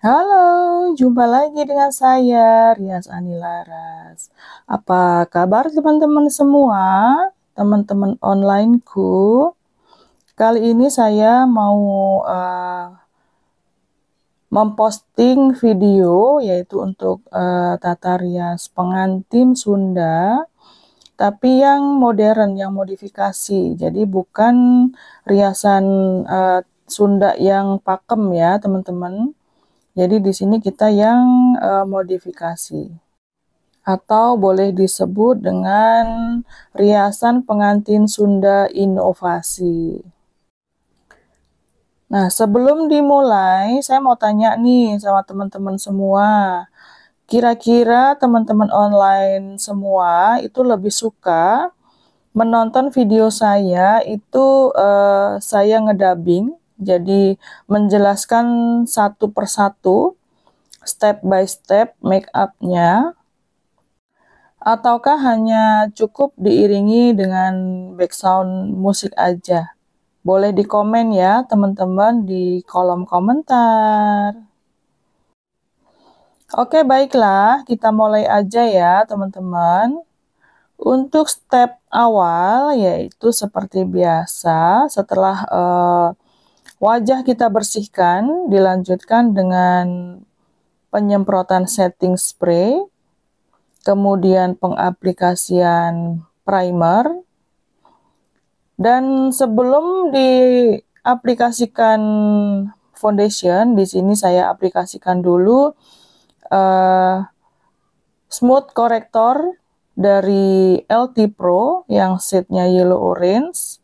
Halo, jumpa lagi dengan saya, Rias Anilaras. Apa kabar teman-teman semua, teman-teman onlineku? Kali ini saya mau memposting video, yaitu untuk tata rias pengantin Sunda, tapi yang modern, yang modifikasi. Jadi bukan riasan Sunda yang pakem ya, teman-teman. Jadi di sini kita yang modifikasi atau boleh disebut dengan riasan pengantin Sunda inovasi. Nah, sebelum dimulai, saya mau tanya nih sama teman-teman semua. Kira-kira teman-teman online semua itu lebih suka menonton video saya itu saya ngedubbing, jadi menjelaskan satu persatu step by step make up-nya, ataukah hanya cukup diiringi dengan background musik aja? Boleh di komen ya teman-teman di kolom komentar. Oke, baiklah, kita mulai aja ya teman-teman. Untuk step awal yaitu seperti biasa, setelah wajah kita bersihkan, dilanjutkan dengan penyemprotan setting spray, kemudian pengaplikasian primer, dan sebelum diaplikasikan foundation, di sini saya aplikasikan dulu smooth corrector dari LT Pro yang shade-nya yellow orange,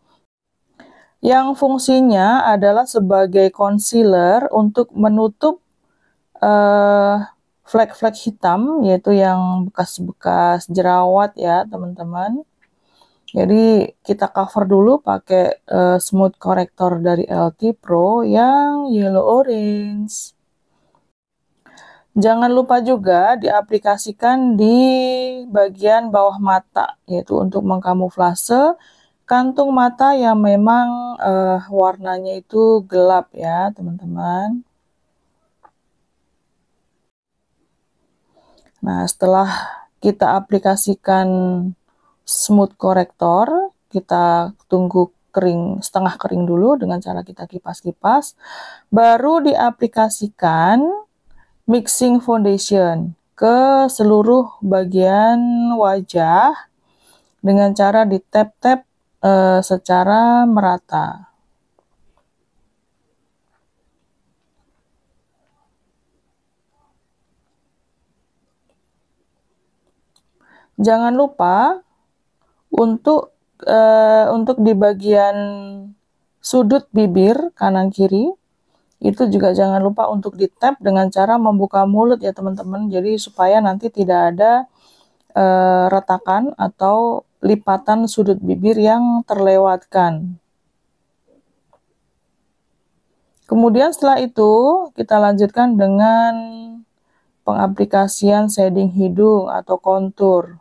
yang fungsinya adalah sebagai concealer untuk menutup flek-flek hitam, yaitu yang bekas-bekas jerawat ya teman-teman. Jadi kita cover dulu pakai smooth corrector dari LT Pro yang yellow orange. Jangan lupa juga diaplikasikan di bagian bawah mata, yaitu untuk mengkamuflase kantung mata yang memang warnanya itu gelap ya teman-teman. Nah, setelah kita aplikasikan smooth corrector, kita tunggu kering, setengah kering dulu dengan cara kita kipas-kipas, baru diaplikasikan mixing foundation ke seluruh bagian wajah dengan cara di tap-tap secara merata. Jangan lupa untuk di bagian sudut bibir kanan kiri itu juga jangan lupa untuk di tap dengan cara membuka mulut ya teman-teman, jadi supaya nanti tidak ada retakan atau lipatan sudut bibir yang terlewatkan. Kemudian setelah itu kita lanjutkan dengan pengaplikasian shading hidung atau kontur.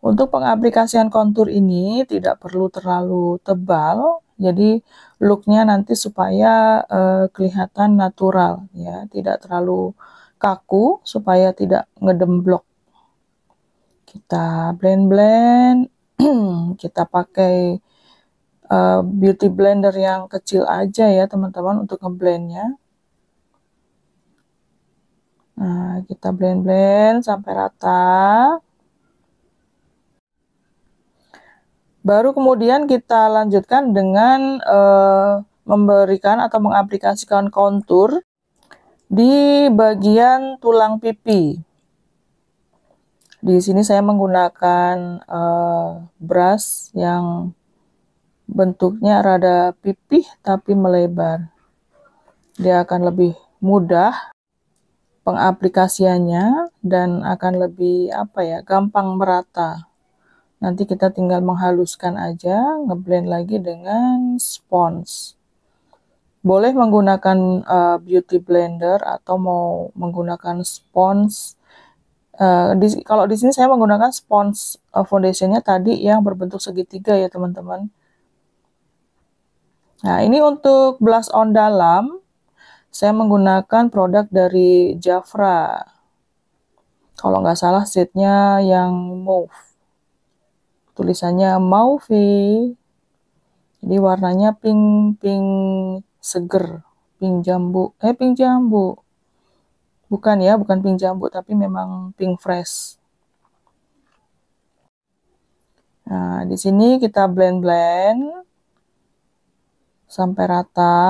Untuk pengaplikasian kontur ini tidak perlu terlalu tebal, jadi looknya nanti supaya kelihatan natural ya, tidak terlalu kaku supaya tidak ngedemblok. Kita blend-blend, kita pakai beauty blender yang kecil aja ya teman-teman untuk ngeblendnya. Nah, kita blend-blend sampai rata. Baru kemudian kita lanjutkan dengan memberikan atau mengaplikasikan kontur di bagian tulang pipi. Di sini saya menggunakan brush yang bentuknya rada pipih tapi melebar. Dia akan lebih mudah pengaplikasiannya dan akan lebih gampang merata. Nanti kita tinggal menghaluskan aja, ngeblend lagi dengan spons. Boleh menggunakan beauty blender atau mau menggunakan spons. Kalau di sini saya menggunakan spons foundationnya tadi yang berbentuk segitiga ya teman-teman. Nah, ini untuk blush on dalam. Saya menggunakan produk dari Jafra. Kalau nggak salah shade-nya yang mauve. Tulisannya mauve. Jadi warnanya pink seger, pink jambu. Pink jambu. Bukan ya, bukan pink jambu, tapi memang pink fresh. Nah, di sini kita blend-blend sampai rata.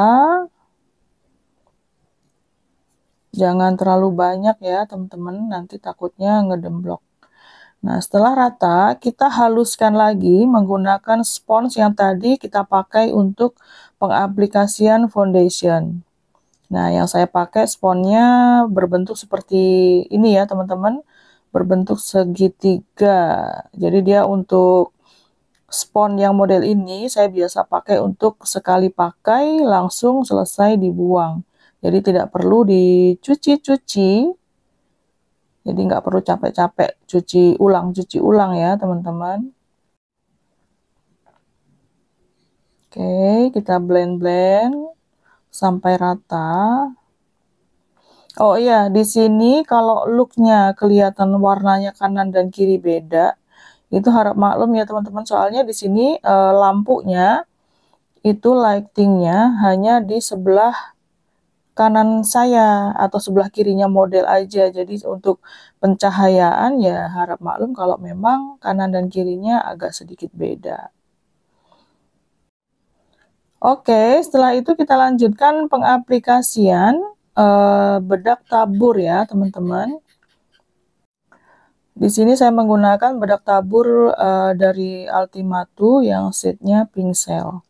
Jangan terlalu banyak ya, teman-teman, nanti takutnya ngedemblok. Nah, setelah rata, kita haluskan lagi menggunakan spons yang tadi kita pakai untuk pengaplikasian foundation. Nah, yang saya pakai sponnya berbentuk seperti ini ya, teman-teman. Berbentuk segitiga. Jadi dia untuk spons yang model ini saya biasa pakai untuk sekali pakai langsung selesai dibuang. Jadi tidak perlu dicuci-cuci. Jadi nggak perlu capek-capek cuci ulang ya, teman-teman. Oke, kita blend-blend sampai rata. Oh iya, di sini kalau looknya kelihatan warnanya kanan dan kiri beda, itu harap maklum ya teman-teman. Soalnya di sini lampunya itu lightingnya hanya di sebelah kanan saya atau sebelah kirinya model aja. Jadi untuk pencahayaan ya harap maklum kalau memang kanan dan kirinya agak sedikit beda. Oke, setelah itu kita lanjutkan pengaplikasian bedak tabur ya, teman-teman. Di sini saya menggunakan bedak tabur dari Ultimatu yang shade-nya pink shell.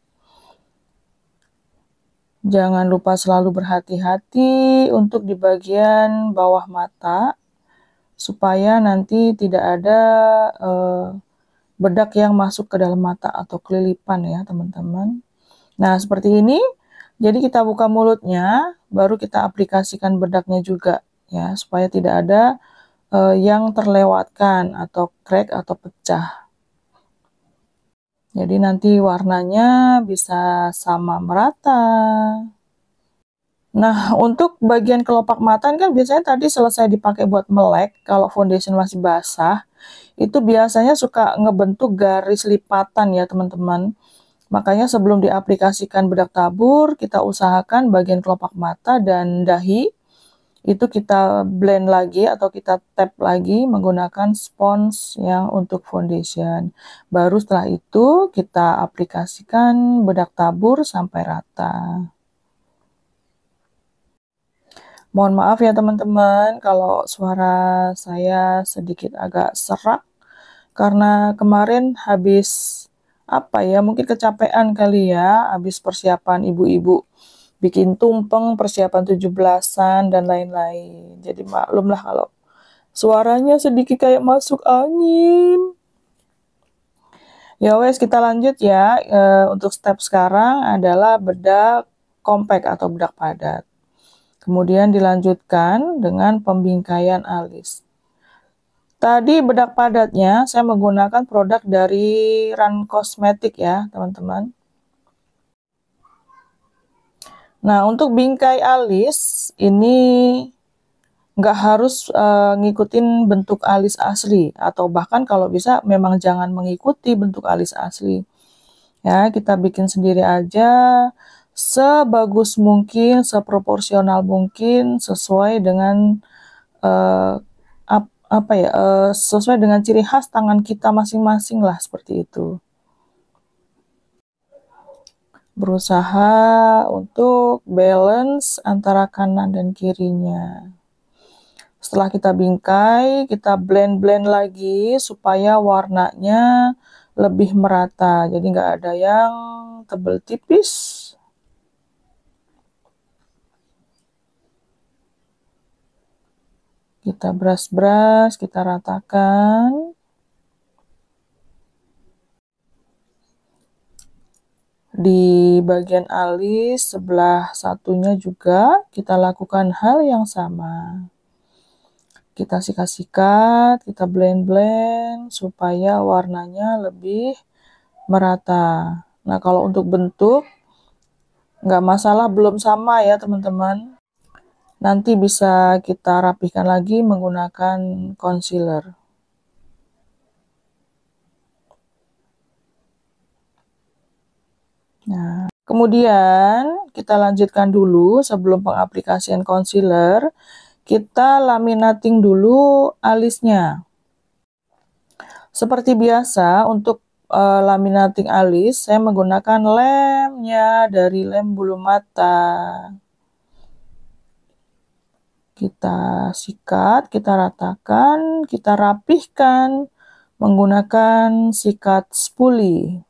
Jangan lupa selalu berhati-hati untuk di bagian bawah mata, supaya nanti tidak ada bedak yang masuk ke dalam mata atau kelilipan ya, teman-teman. Nah, seperti ini. Jadi kita buka mulutnya, baru kita aplikasikan bedaknya juga ya, supaya tidak ada yang terlewatkan atau crack atau pecah. Jadi nanti warnanya bisa sama merata. Nah, untuk bagian kelopak mata kan biasanya tadi selesai dipakai buat melek, kalau foundation masih basah, itu biasanya suka ngebentuk garis lipatan ya teman-teman. Makanya sebelum diaplikasikan bedak tabur, kita usahakan bagian kelopak mata dan dahi itu kita blend lagi atau kita tap lagi menggunakan spons yang untuk foundation. Baru setelah itu kita aplikasikan bedak tabur sampai rata. Mohon maaf ya teman-teman kalau suara saya sedikit agak serak karena kemarin habis apa ya, mungkin kecapean kali ya, habis persiapan ibu-ibu bikin tumpeng, persiapan 17-an dan lain-lain. Jadi maklumlah kalau suaranya sedikit kayak masuk angin. Ya wes, kita lanjut ya. Untuk step sekarang adalah bedak compact atau bedak padat. Kemudian dilanjutkan dengan pembingkaian alis. Tadi bedak padatnya saya menggunakan produk dari Run Cosmetic ya, teman-teman. Nah, untuk bingkai alis ini nggak harus ngikutin bentuk alis asli, atau bahkan kalau bisa memang jangan mengikuti bentuk alis asli. Ya, kita bikin sendiri aja sebagus mungkin, seproporsional mungkin, sesuai dengan sesuai dengan ciri khas tangan kita masing-masing lah, seperti itu. Berusaha untuk balance antara kanan dan kirinya. Setelah kita bingkai, kita blend-blend lagi supaya warnanya lebih merata. Jadi nggak ada yang tebal tipis. Kita brush-brush, kita ratakan. Di bagian alis sebelah satunya juga kita lakukan hal yang sama. Kita sikat-sikat, kita blend-blend supaya warnanya lebih merata. Nah, kalau untuk bentuk nggak masalah belum sama ya teman-teman. Nanti bisa kita rapihkan lagi menggunakan concealer. Nah, kemudian kita lanjutkan dulu sebelum pengaplikasian concealer, kita laminating dulu alisnya. Seperti biasa untuk laminating alis, saya menggunakan lemnya dari lem bulu mata. Kita sikat, kita ratakan, kita rapihkan menggunakan sikat spoolie.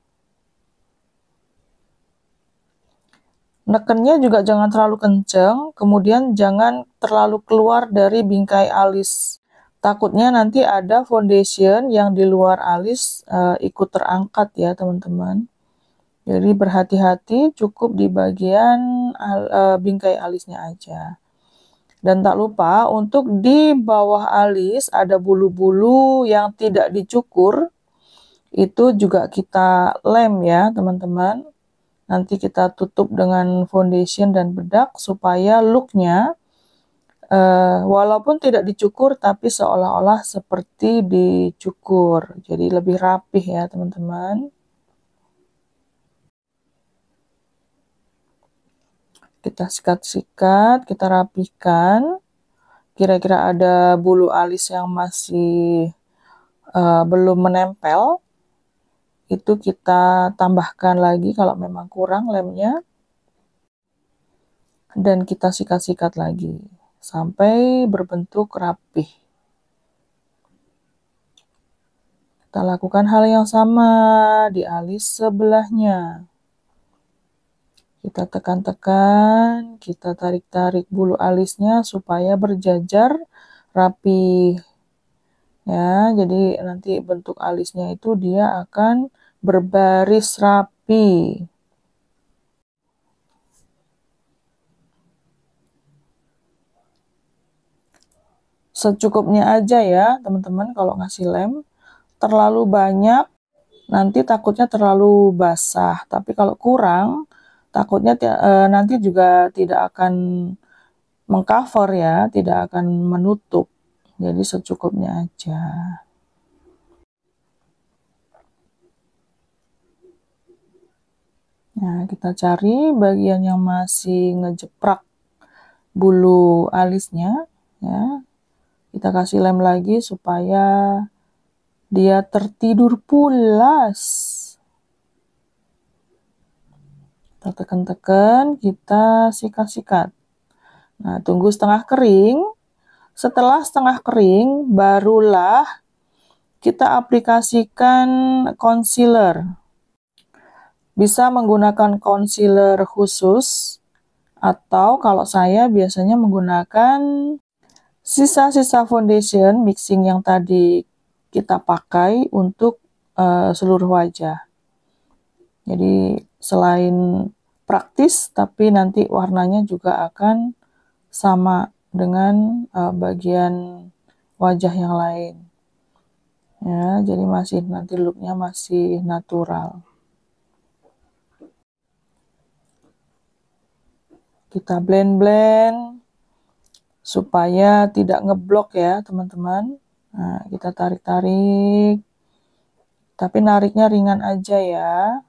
Nekennya juga jangan terlalu kenceng, kemudian jangan terlalu keluar dari bingkai alis. Takutnya nanti ada foundation yang di luar alis ikut terangkat ya teman-teman. Jadi berhati-hati, cukup di bagian bingkai alisnya aja. Dan tak lupa untuk di bawah alis ada bulu-bulu yang tidak dicukur, itu juga kita lem ya teman-teman. Nanti kita tutup dengan foundation dan bedak supaya looknya walaupun tidak dicukur tapi seolah-olah seperti dicukur. Jadi lebih rapih ya teman-teman. Kita sikat-sikat, kita rapihkan. Kira-kira ada bulu alis yang masih belum menempel. Itu kita tambahkan lagi kalau memang kurang lemnya. Dan kita sikat-sikat lagi sampai berbentuk rapih. Kita lakukan hal yang sama di alis sebelahnya. Kita tekan-tekan, kita tarik-tarik bulu alisnya supaya berjajar rapi. Ya, jadi nanti bentuk alisnya itu dia akan berbaris rapi. Secukupnya aja ya teman-teman kalau ngasih lem. Terlalu banyak nanti takutnya terlalu basah, tapi kalau kurang takutnya nanti juga tidak akan mengcover ya, tidak akan menutup. Jadi secukupnya aja. Nah, kita cari bagian yang masih ngejeprak bulu alisnya ya. Kita kasih lem lagi supaya dia tertidur pulas. Kita tekan-tekan, kita sikat-sikat. Nah, tunggu setengah kering. Setelah setengah kering, barulah kita aplikasikan concealer. Bisa menggunakan concealer khusus, atau kalau saya biasanya menggunakan sisa-sisa foundation mixing yang tadi kita pakai untuk seluruh wajah. Jadi selain praktis, tapi nanti warnanya juga akan sama dengan bagian wajah yang lain. Ya, jadi masih nanti looknya masih natural. Kita blend-blend supaya tidak ngeblok ya teman-teman. Nah, kita tarik-tarik, tapi nariknya ringan aja ya,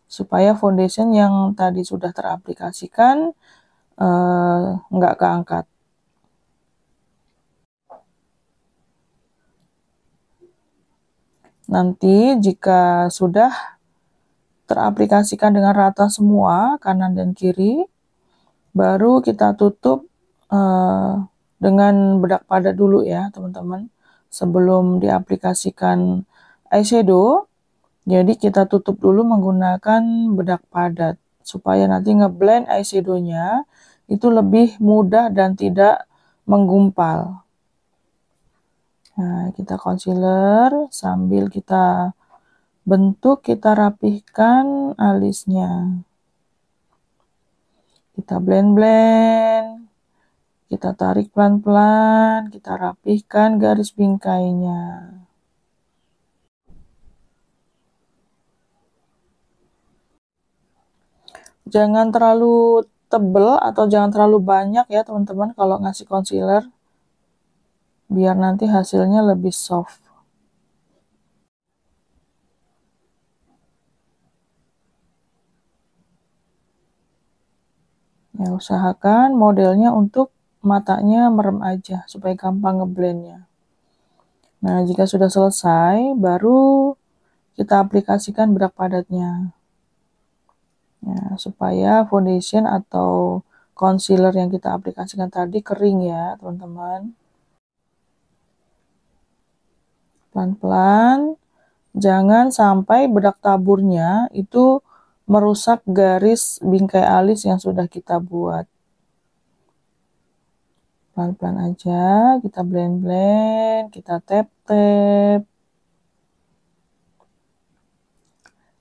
supaya foundation yang tadi sudah teraplikasikan nggak keangkat. Nanti jika sudah teraplikasikan dengan rata semua kanan dan kiri, baru kita tutup dengan bedak padat dulu ya teman-teman, sebelum diaplikasikan eyeshadow. Jadi kita tutup dulu menggunakan bedak padat supaya nanti ngeblend eyeshadow-nya itu lebih mudah dan tidak menggumpal. Nah, kita concealer sambil kita bentuk, kita rapihkan alisnya. Kita blend-blend, kita tarik pelan-pelan, kita rapihkan garis bingkainya. Jangan terlalu tebel atau jangan terlalu banyak ya teman-teman kalau ngasih concealer, biar nanti hasilnya lebih soft. Ya, usahakan modelnya untuk matanya merem aja supaya gampang ngeblendnya. Nah, jika sudah selesai, baru kita aplikasikan bedak padatnya. Ya, supaya foundation atau concealer yang kita aplikasikan tadi kering ya, teman-teman. Pelan-pelan, jangan sampai bedak taburnya itu merusak garis bingkai alis yang sudah kita buat. Pelan-pelan aja, kita blend-blend, kita tap-tap.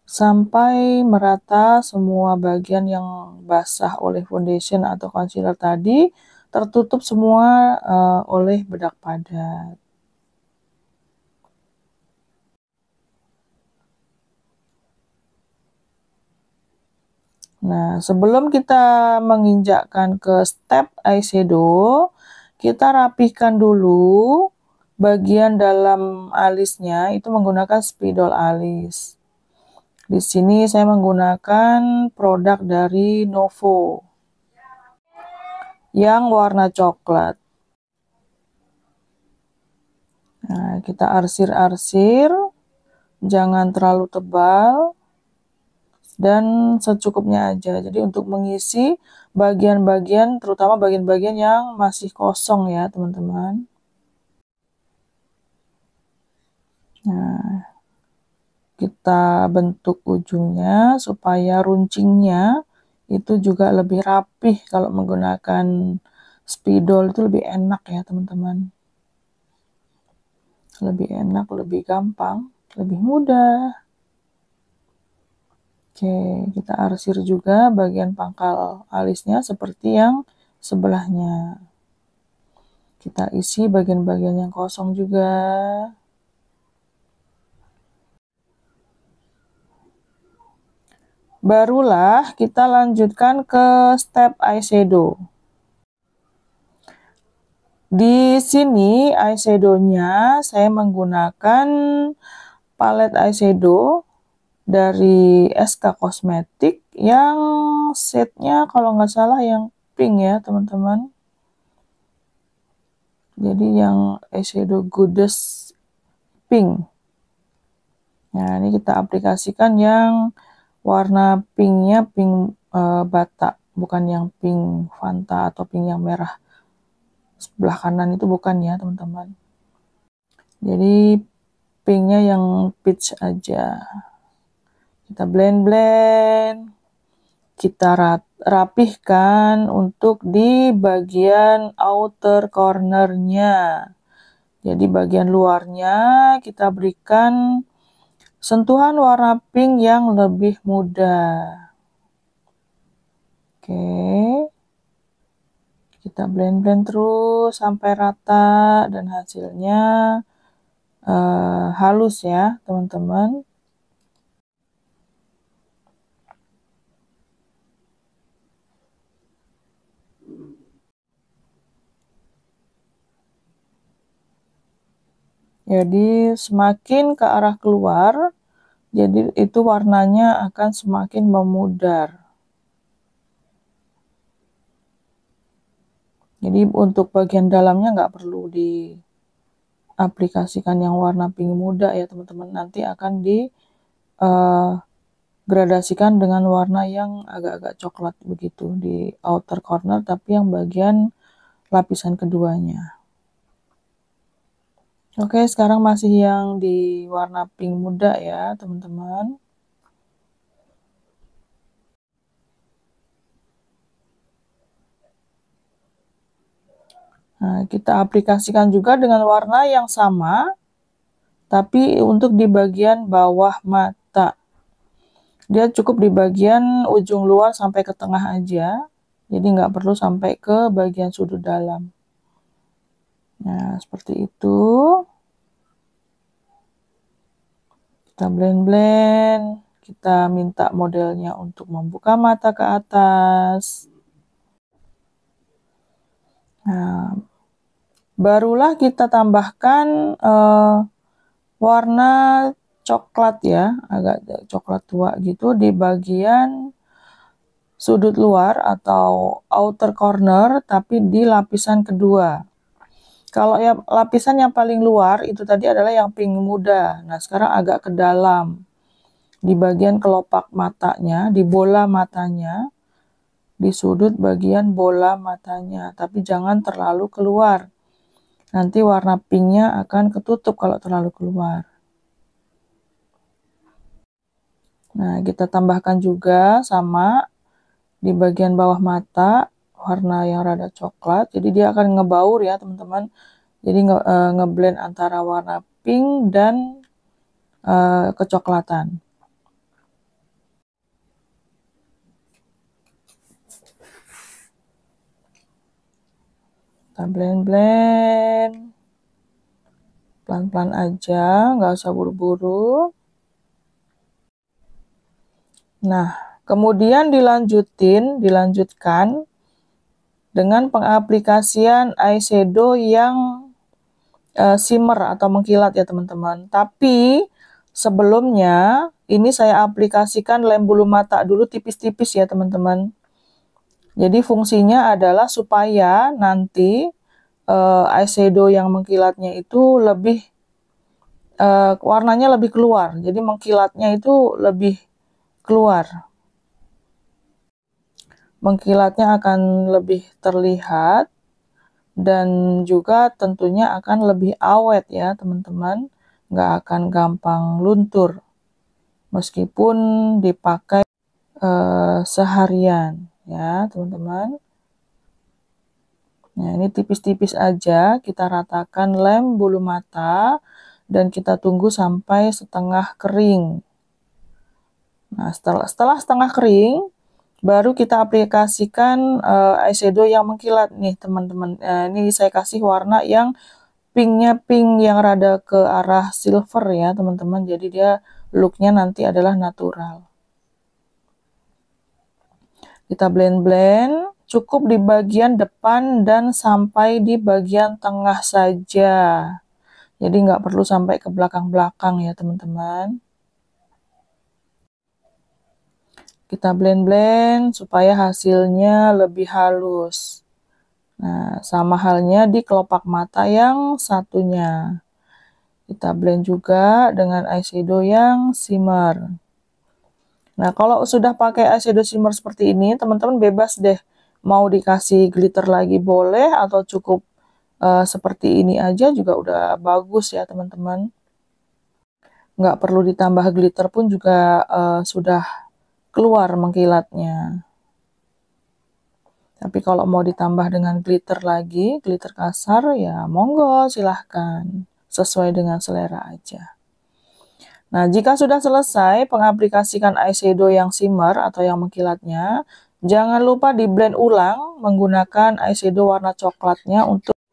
Sampai merata semua bagian yang basah oleh foundation atau concealer tadi, tertutup semua oleh bedak padat. Nah, sebelum kita menginjakkan ke step eyeshadow, kita rapihkan dulu bagian dalam alisnya itu menggunakan spidol alis. Di sini saya menggunakan produk dari Novo yang warna coklat. Nah, kita arsir-arsir, jangan terlalu tebal, dan secukupnya aja. Jadi untuk mengisi bagian-bagian, terutama bagian-bagian yang masih kosong ya teman-teman. Nah, kita bentuk ujungnya supaya runcingnya itu juga lebih rapih. Kalau menggunakan spidol itu lebih enak ya teman-teman. Lebih enak, lebih gampang, lebih mudah. Oke, kita arsir juga bagian pangkal alisnya seperti yang sebelahnya. Kita isi bagian-bagian yang kosong juga. Barulah kita lanjutkan ke step eyeshadow. Di sini eyeshadow-nya saya menggunakan palette eyeshadow dari SK Cosmetic yang setnya kalau nggak salah yang pink ya teman-teman. Jadi yang eyeshadow Goddess pink. Nah, ini kita aplikasikan yang warna pinknya pink bata, bukan yang pink Fanta atau pink yang merah sebelah kanan itu bukan ya teman-teman. Jadi pinknya yang peach aja. Kita blend-blend, kita rapihkan untuk di bagian outer cornernya. Jadi bagian luarnya kita berikan sentuhan warna pink yang lebih muda. Oke, kita blend-blend terus sampai rata dan hasilnya halus ya teman-teman. Jadi semakin ke arah keluar, jadi itu warnanya akan semakin memudar. Jadi untuk bagian dalamnya nggak perlu diaplikasikan yang warna pink muda ya teman-teman. Nanti akan digradasikan dengan warna yang agak-agak coklat begitu di outer corner, tapi yang bagian lapisan keduanya. Oke, sekarang masih yang di warna pink muda ya teman-teman. Nah, kita aplikasikan juga dengan warna yang sama, tapi untuk di bagian bawah mata. Dia cukup di bagian ujung luar sampai ke tengah aja, jadi nggak perlu sampai ke bagian sudut dalam. Nah, seperti itu. Kita blend-blend, kita minta modelnya untuk membuka mata ke atas. Barulah kita tambahkan warna coklat ya, agak coklat tua gitu di bagian sudut luar atau outer corner, tapi di lapisan kedua. Kalau ya lapisan yang paling luar itu tadi adalah yang pink muda. Nah, sekarang agak ke dalam di bagian kelopak matanya, di bola matanya, di sudut bagian bola matanya, tapi jangan terlalu keluar. Nanti warna pinknya akan ketutup kalau terlalu keluar. Nah, kita tambahkan juga sama di bagian bawah mata warna yang rada coklat. Jadi dia akan ngebaur ya teman-teman. Jadi ngeblend antara warna pink dan kecoklatan. Kita blend-blend. Pelan-pelan aja, nggak usah buru-buru. Nah, kemudian dilanjutkan dengan pengaplikasian eyeshadow yang shimmer atau mengkilat ya teman-teman. Tapi sebelumnya ini saya aplikasikan lem bulu mata dulu tipis-tipis ya teman-teman. Jadi fungsinya adalah supaya nanti eyeshadow yang mengkilatnya itu lebih warnanya lebih keluar. Jadi mengkilatnya itu lebih keluar. Mengkilatnya akan lebih terlihat dan juga tentunya akan lebih awet ya teman-teman. Nggak akan gampang luntur meskipun dipakai seharian ya teman-teman. Nah, ini tipis-tipis aja kita ratakan lem bulu mata dan kita tunggu sampai setengah kering. Nah, setelah setengah kering, baru kita aplikasikan eyeshadow yang mengkilat nih teman-teman. Ini saya kasih warna yang pinknya pink yang rada ke arah silver ya teman-teman. Jadi dia looknya nanti adalah natural. Kita blend-blend, cukup di bagian depan dan sampai di bagian tengah saja. Jadi nggak perlu sampai ke belakang-belakang ya teman-teman. Kita blend-blend supaya hasilnya lebih halus. Nah, sama halnya di kelopak mata yang satunya. Kita blend juga dengan eyeshadow yang shimmer. Nah, kalau sudah pakai eyeshadow shimmer seperti ini, teman-teman bebas deh. Mau dikasih glitter lagi boleh, atau cukup seperti ini aja juga udah bagus ya teman-teman. Nggak perlu ditambah glitter pun juga sudah keluar mengkilatnya. Tapi kalau mau ditambah dengan glitter lagi, glitter kasar, ya monggo silahkan. Sesuai dengan selera aja. Nah, jika sudah selesai pengaplikasikan eyeshadow yang shimmer atau yang mengkilatnya, jangan lupa di blend ulang menggunakan eyeshadow warna coklatnya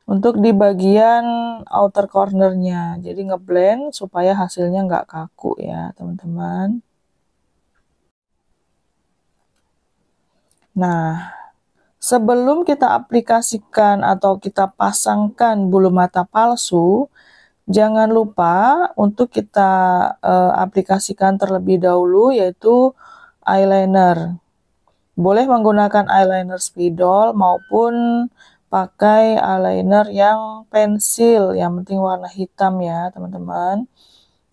untuk di bagian outer cornernya. Jadi ngeblend supaya hasilnya nggak kaku ya teman-teman. Nah, sebelum kita aplikasikan atau kita pasangkan bulu mata palsu, jangan lupa untuk kita aplikasikan terlebih dahulu yaitu eyeliner. Boleh menggunakan eyeliner spidol maupun pakai eyeliner yang pensil, yang penting warna hitam ya teman-teman.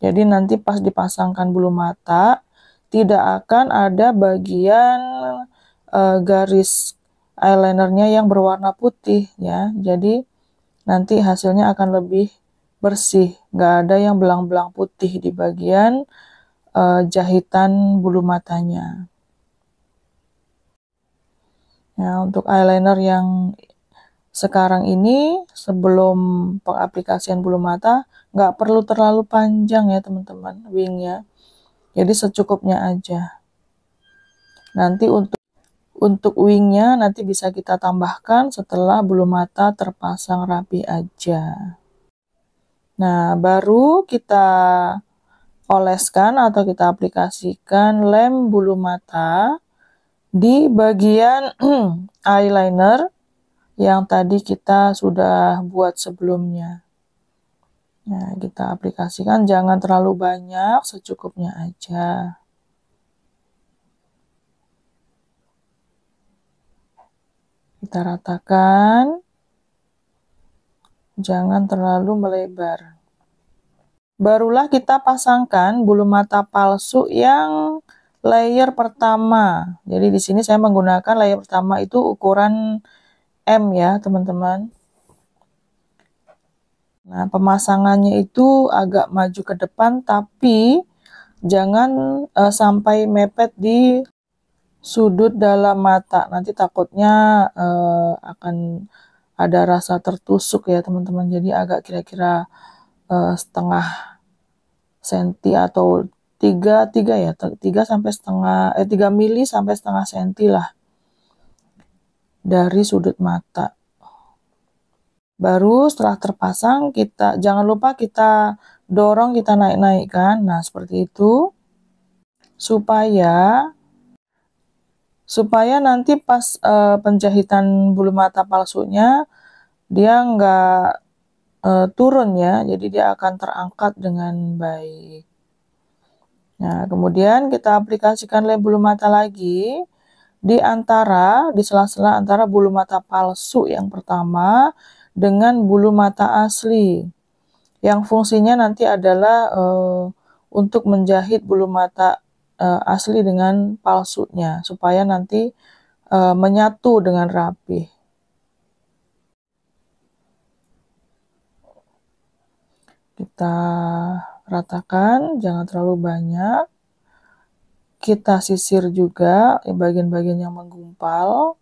Jadi nanti pas dipasangkan bulu mata tidak akan ada bagian garis eyelinernya yang berwarna putih ya. Jadi nanti hasilnya akan lebih bersih, nggak ada yang belang-belang putih di bagian jahitan bulu matanya. Nah, untuk eyeliner yang sekarang ini sebelum pengaplikasian bulu mata nggak perlu terlalu panjang ya teman-teman wingnya. Jadi secukupnya aja. Nanti untuk wingnya nanti bisa kita tambahkan setelah bulu mata terpasang rapi aja. Nah, baru kita oleskan atau kita aplikasikan lem bulu mata di bagian eyeliner yang tadi kita sudah buat sebelumnya. Nah, kita aplikasikan, jangan terlalu banyak, secukupnya aja. Kita ratakan, jangan terlalu melebar. Barulah kita pasangkan bulu mata palsu yang layer pertama. Jadi di sini saya menggunakan layer pertama itu ukuran M ya, teman-teman. Nah, pemasangannya itu agak maju ke depan, tapi jangan sampai mepet di sudut dalam mata. Nanti takutnya akan ada rasa tertusuk ya, teman-teman. Jadi agak kira-kira setengah senti atau 3 mili sampai setengah senti lah dari sudut mata. Baru setelah terpasang, jangan lupa kita dorong, kita naik-naikkan. Nah, seperti itu supaya nanti pas penjahitan bulu mata palsunya dia nggak turun ya, jadi dia akan terangkat dengan baik. Nah, kemudian kita aplikasikan lem bulu mata lagi di sela-sela antara bulu mata palsu yang pertama dengan bulu mata asli. Yang fungsinya nanti adalah untuk menjahit bulu mata asli dengan palsunya, supaya nanti menyatu dengan rapi. Kita ratakan, jangan terlalu banyak. Kita sisir juga bagian-bagian yang menggumpal.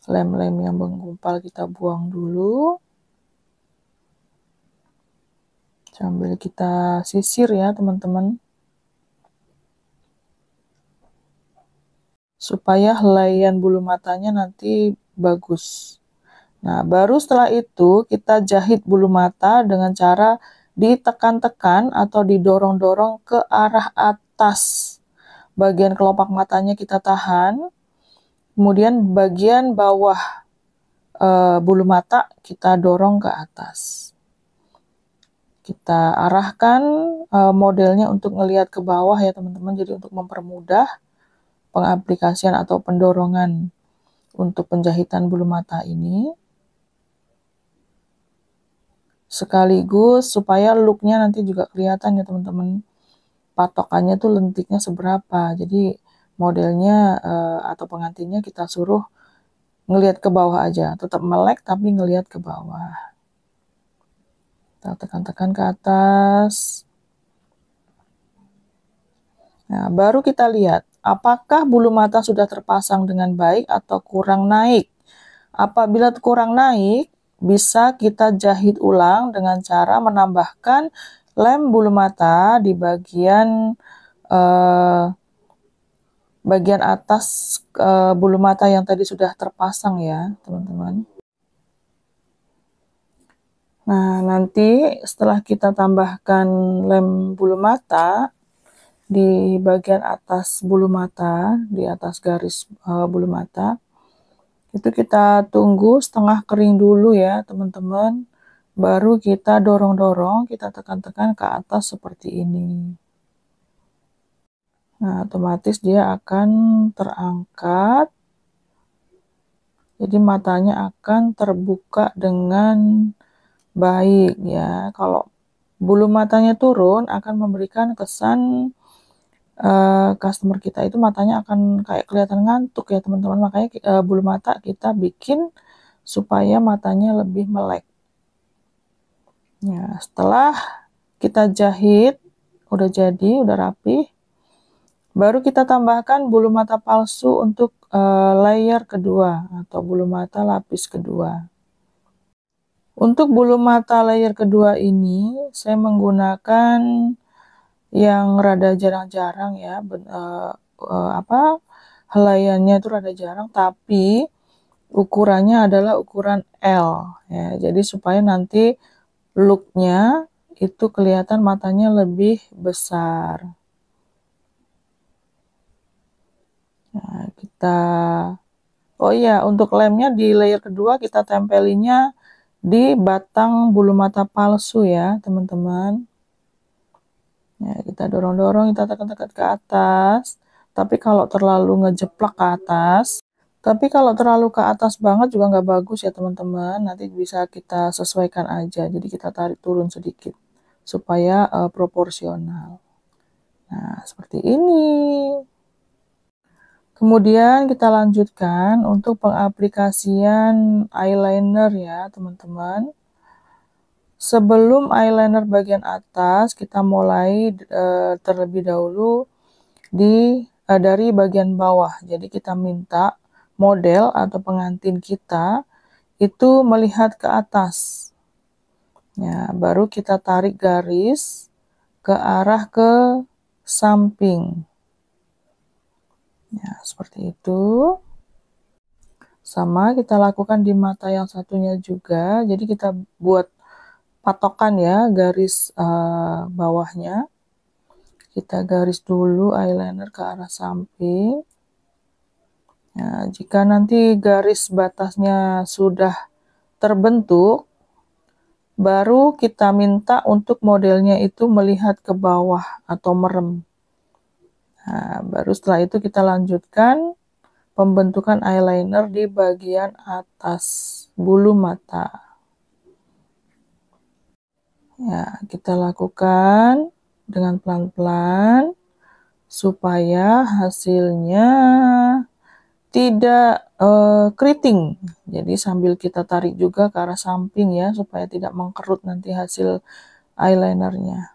Lem-lem yang menggumpal kita buang dulu. Sambil kita sisir ya, teman-teman. Supaya helaian bulu matanya nanti bagus. Nah, baru setelah itu kita jahit bulu mata dengan cara ditekan-tekan atau didorong-dorong ke arah atas. Bagian kelopak matanya kita tahan, kemudian bagian bawah bulu mata kita dorong ke atas. Kita arahkan modelnya untuk ngelihat ke bawah ya, teman-teman. Jadi untuk mempermudah pengaplikasian atau pendorongan untuk penjahitan bulu mata ini. Sekaligus supaya looknya nanti juga kelihatan ya, teman-teman. Patokannya tuh lentiknya seberapa. Jadi modelnya atau pengantinnya kita suruh ngelihat ke bawah aja. Tetap melek tapi ngelihat ke bawah. Kita tekan-tekan ke atas. Nah, baru kita lihat apakah bulu mata sudah terpasang dengan baik atau kurang naik. Apabila kurang naik, bisa kita jahit ulang dengan cara menambahkan lem bulu mata di bagian atas bulu mata yang tadi sudah terpasang ya, teman-teman. Nah, nanti setelah kita tambahkan lem bulu mata di bagian atas bulu mata, di atas garis bulu mata, itu kita tunggu setengah kering dulu ya, teman-teman. Baru kita dorong-dorong, kita tekan-tekan ke atas seperti ini. Nah, otomatis dia akan terangkat. Jadi matanya akan terbuka dengan baik ya. Kalau bulu matanya turun akan memberikan kesan customer kita itu matanya akan kayak kelihatan ngantuk ya, teman-teman. Makanya bulu mata kita bikin supaya matanya lebih melek. Ya, setelah kita jahit, udah jadi, udah rapi. Baru kita tambahkan bulu mata palsu untuk layer kedua atau bulu mata lapis kedua. Untuk bulu mata layer kedua ini, saya menggunakan yang rada jarang-jarang ya, helaiannya itu rada jarang, tapi ukurannya adalah ukuran L ya. Jadi supaya nanti looknya itu kelihatan matanya lebih besar. Nah, kita Oh iya, untuk lemnya di layer kedua kita tempelinnya di batang bulu mata palsu ya, teman-teman. Ya, kita dorong-dorong, kita tekan-tekan ke atas. Tapi kalau terlalu ngejeplak ke atas, tapi kalau terlalu ke atas banget juga nggak bagus ya, teman-teman. Nanti bisa kita sesuaikan aja. Jadi kita tarik turun sedikit supaya proporsional. Nah, seperti ini. Kemudian kita lanjutkan untuk pengaplikasian eyeliner ya, teman-teman. Sebelum eyeliner bagian atas, kita mulai terlebih dahulu dari bagian bawah. Jadi kita minta model atau pengantin kita itu melihat ke atas. Ya, baru kita tarik garis ke arah ke samping. Ya, seperti itu. Sama kita lakukan di mata yang satunya juga. Jadi kita buat patokan ya garis bawahnya. Kita garis dulu eyeliner ke arah samping. Ya, jika nanti garis batasnya sudah terbentuk, baru kita minta untuk modelnya itu melihat ke bawah atau merem. Nah, baru setelah itu kita lanjutkan pembentukan eyeliner di bagian atas bulu mata. Ya, kita lakukan dengan pelan-pelan supaya hasilnya tidak keriting. Jadi sambil kita tarik juga ke arah samping ya, supaya tidak mengkerut nanti hasil eyelinernya.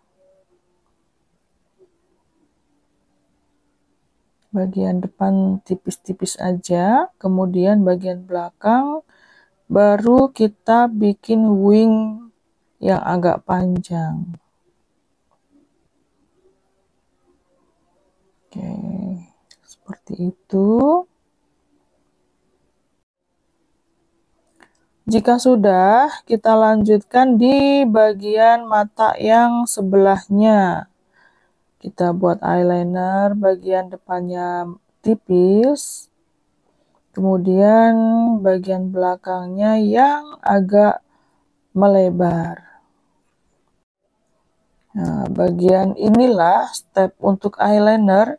Bagian depan tipis-tipis aja, kemudian bagian belakang baru kita bikin wing yang agak panjang. Oke, seperti itu. Jika sudah, kita lanjutkan di bagian mata yang sebelahnya. Kita buat eyeliner bagian depannya tipis, kemudian bagian belakangnya yang agak melebar. Nah, bagian inilah step untuk eyeliner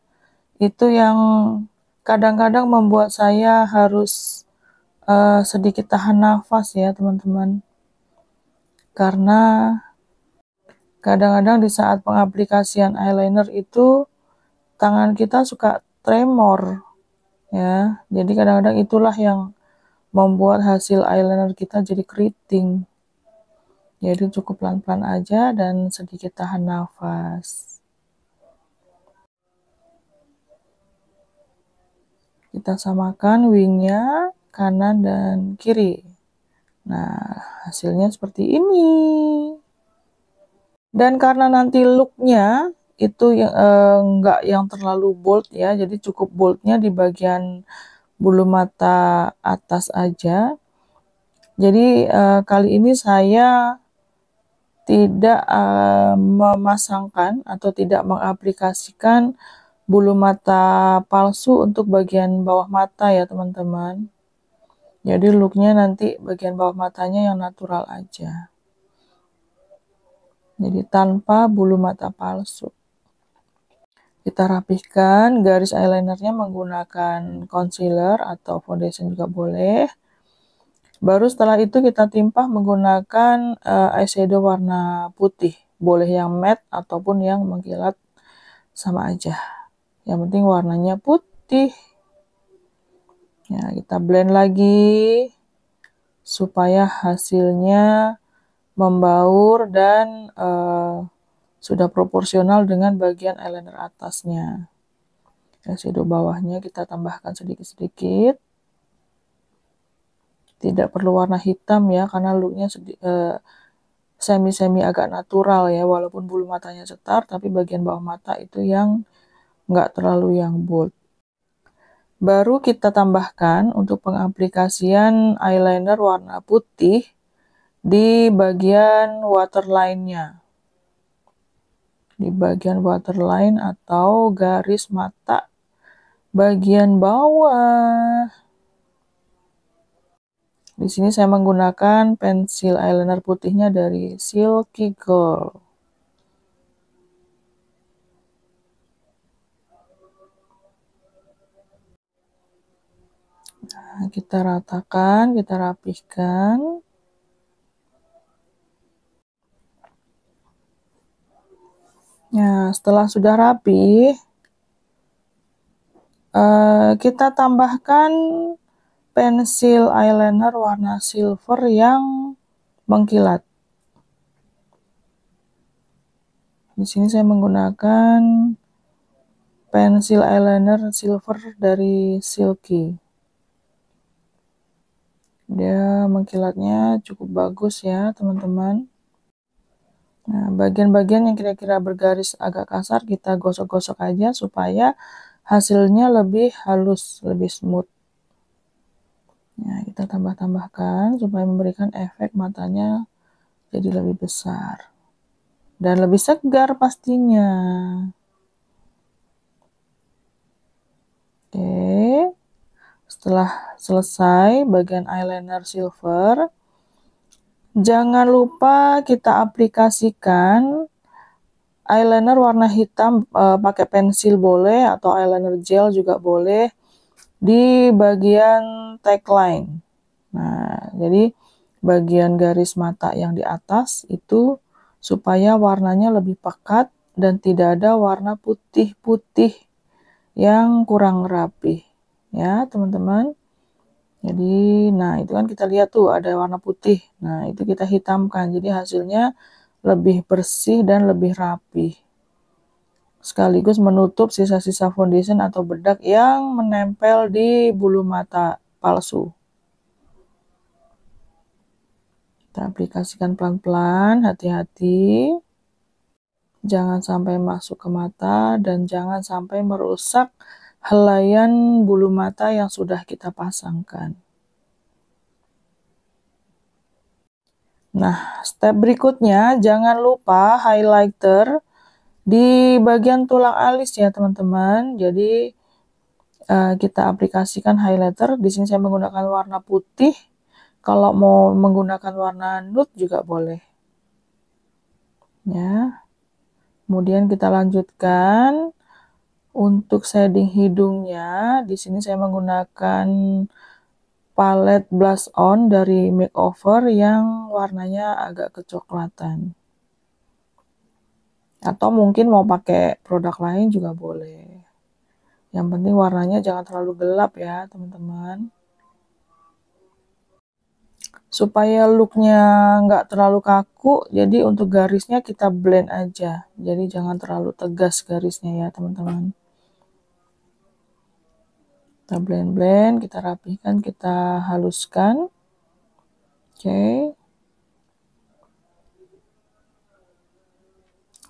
itu yang kadang-kadang membuat saya harus sedikit tahan nafas ya, teman-teman. Karena kadang-kadang di saat pengaplikasian eyeliner itu tangan kita suka tremor ya. Jadi kadang-kadang itulah yang membuat hasil eyeliner kita jadi keriting. Jadi cukup pelan-pelan aja dan sedikit tahan nafas. Kita samakan wingnya kanan dan kiri. Nah, hasilnya seperti ini. Dan karena nanti looknya itu enggak yang terlalu bold ya, jadi cukup boldnya di bagian bulu mata atas aja. Jadi kali ini saya tidak memasangkan atau tidak mengaplikasikan bulu mata palsu untuk bagian bawah mata ya, teman-teman. Jadi looknya nanti bagian bawah matanya yang natural aja. Jadi tanpa bulu mata palsu. Kita rapihkan garis eyelinernya menggunakan concealer atau foundation juga boleh. Baru setelah itu kita timpah menggunakan eyeshadow warna putih. Boleh yang matte ataupun yang mengkilat, sama aja. Yang penting warnanya putih. Ya, kita blend lagi supaya hasilnya membaur dan sudah proporsional dengan bagian eyeliner atasnya. Eyeshadow bawahnya kita tambahkan sedikit-sedikit. Tidak perlu warna hitam ya, karena looknya semi-semi agak natural ya, walaupun bulu matanya cetar, tapi bagian bawah mata itu yang nggak terlalu yang bold. Baru kita tambahkan untuk pengaplikasian eyeliner warna putih di bagian waterline-nya. Di bagian waterline atau garis mata bagian bawah. Di sini saya menggunakan pensil eyeliner putihnya dari Silky Girl. Nah, kita ratakan, kita rapihkan. Nah, setelah sudah rapi, kita tambahkan pensil eyeliner warna silver yang mengkilat. Di sini saya menggunakan pensil eyeliner silver dari Silky. Dia mengkilatnya cukup bagus ya, teman-teman. Nah, bagian-bagian yang kira-kira bergaris agak kasar kita gosok-gosok aja supaya hasilnya lebih halus, lebih smooth. Nah, kita tambah-tambahkan supaya memberikan efek matanya jadi lebih besar dan lebih segar pastinya. Oke, setelah selesai bagian eyeliner silver, jangan lupa kita aplikasikan eyeliner warna hitam, pakai pensil boleh atau eyeliner gel juga boleh di bagian tagline. Nah, jadi bagian garis mata yang di atas itu supaya warnanya lebih pekat dan tidak ada warna putih-putih yang kurang rapi. Ya, teman-teman. Jadi, nah itu kan kita lihat tuh ada warna putih. Nah, itu kita hitamkan. Jadi hasilnya lebih bersih dan lebih rapi. Sekaligus menutup sisa-sisa foundation atau bedak yang menempel di bulu mata palsu. Kita aplikasikan pelan-pelan, hati-hati. Jangan sampai masuk ke mata dan jangan sampai merusak helaian bulu mata yang sudah kita pasangkan. Nah, step berikutnya jangan lupa highlighter di bagian tulang alis ya teman-teman. Jadi kita aplikasikan highlighter. Di sini saya menggunakan warna putih. Kalau mau menggunakan warna nude juga boleh. Ya. Kemudian kita lanjutkan untuk shading hidungnya. Di sini saya menggunakan palette blush on dari Makeover yang warnanya agak kecoklatan. Atau mungkin mau pakai produk lain juga boleh. Yang penting warnanya jangan terlalu gelap ya, teman-teman. Supaya looknya nggak terlalu kaku, jadi untuk garisnya kita blend aja. Jadi jangan terlalu tegas garisnya ya, teman-teman. Kita blend-blend, kita rapihkan, kita haluskan. Oke.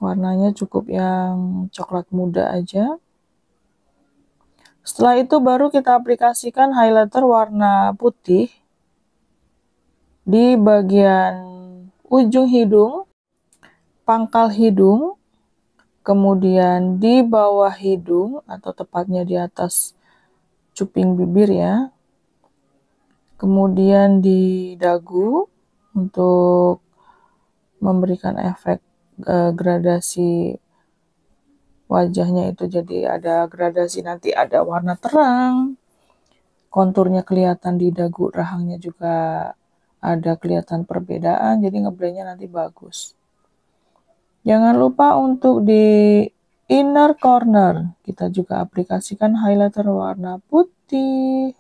Warnanya cukup yang coklat muda aja. Setelah itu baru kita aplikasikan highlighter warna putih di bagian ujung hidung, pangkal hidung, kemudian di bawah hidung atau tepatnya di atas cuping bibir ya. Kemudian di dagu untuk memberikan efek gradasi wajahnya itu jadi ada gradasi, nanti ada warna terang, konturnya kelihatan di dagu, rahangnya juga ada kelihatan perbedaan, jadi ngeblendnya nanti bagus. Jangan lupa untuk di inner corner kita juga aplikasikan highlighter warna putih.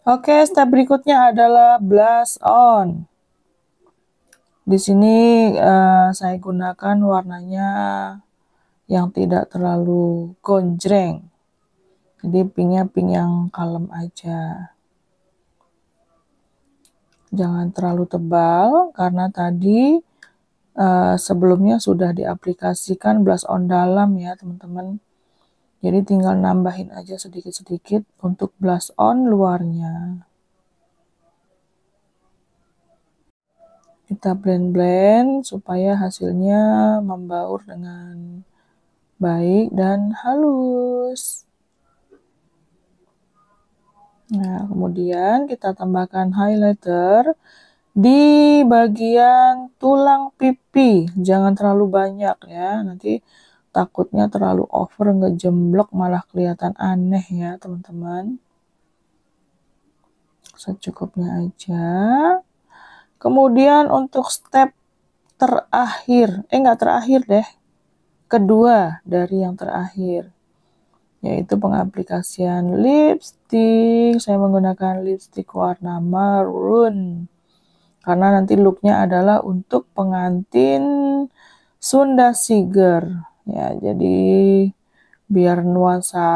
Oke, step berikutnya adalah blush on. Di sini saya gunakan warnanya yang tidak terlalu gonjreng. Jadi pinknya pink yang kalem aja. Jangan terlalu tebal karena tadi sebelumnya sudah diaplikasikan blush on dalam ya teman-teman. Jadi tinggal nambahin aja sedikit-sedikit untuk blush on luarnya. Kita blend-blend supaya hasilnya membaur dengan baik dan halus. Nah, kemudian kita tambahkan highlighter di bagian tulang pipi. Jangan terlalu banyak ya, nanti takutnya terlalu over ngejemblok malah kelihatan aneh ya teman-teman. Secukupnya aja. Kemudian untuk step terakhir, nggak terakhir deh, kedua dari yang terakhir, yaitu pengaplikasian lipstick. Saya menggunakan lipstick warna maroon karena nanti looknya adalah untuk pengantin Sunda Siger ya, jadi biar nuansa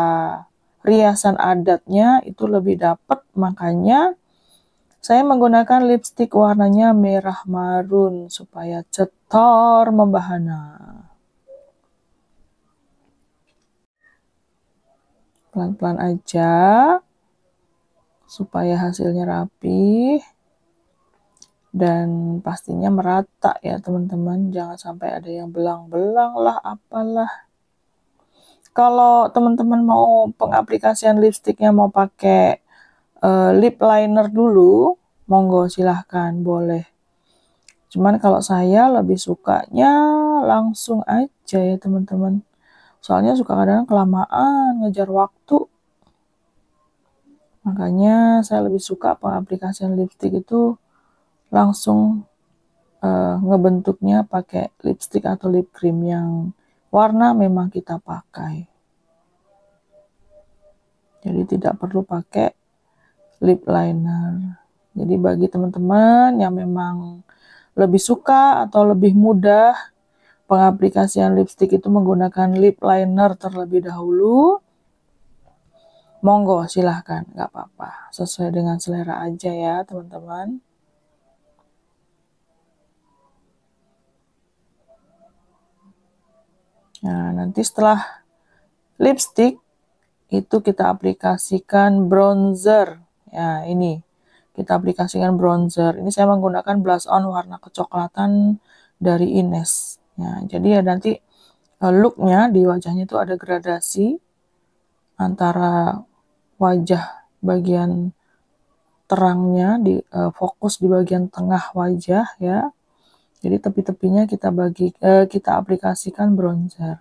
riasan adatnya itu lebih dapat, makanya saya menggunakan lipstick warnanya merah marun supaya cetar membahana. Pelan-pelan aja supaya hasilnya rapi dan pastinya merata ya teman-teman, jangan sampai ada yang belang-belang lah apalah. Kalau teman-teman mau pengaplikasian lipstiknya mau pakai lip liner dulu, monggo silahkan, boleh. Cuman kalau saya lebih sukanya langsung aja ya teman-teman. Soalnya suka kadang kelamaan ngejar waktu. Makanya saya lebih suka pengaplikasian lipstick itu langsung ngebentuknya pakai lipstick atau lip cream yang warna memang kita pakai. Jadi tidak perlu pakai lip liner. Jadi bagi teman-teman yang memang lebih suka atau lebih mudah pengaplikasian lipstick itu menggunakan lip liner terlebih dahulu, monggo silahkan, nggak apa-apa, sesuai dengan selera aja ya teman-teman. Nah, nanti setelah lipstick itu kita aplikasikan bronzer. Ya, ini kita aplikasikan bronzer. Ini saya menggunakan blush on warna kecoklatan dari Ines. Ya, jadi ya nanti looknya di wajahnya itu ada gradasi antara wajah bagian terangnya fokus di bagian tengah wajah ya. Jadi tepi-tepinya kita aplikasikan bronzer.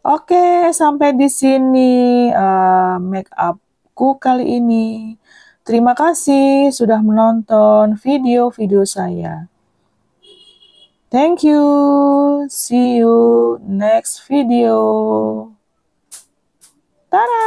Oke, sampai di sini make upku kali ini. Terima kasih sudah menonton video-video saya. Thank you. See you next video. Tada!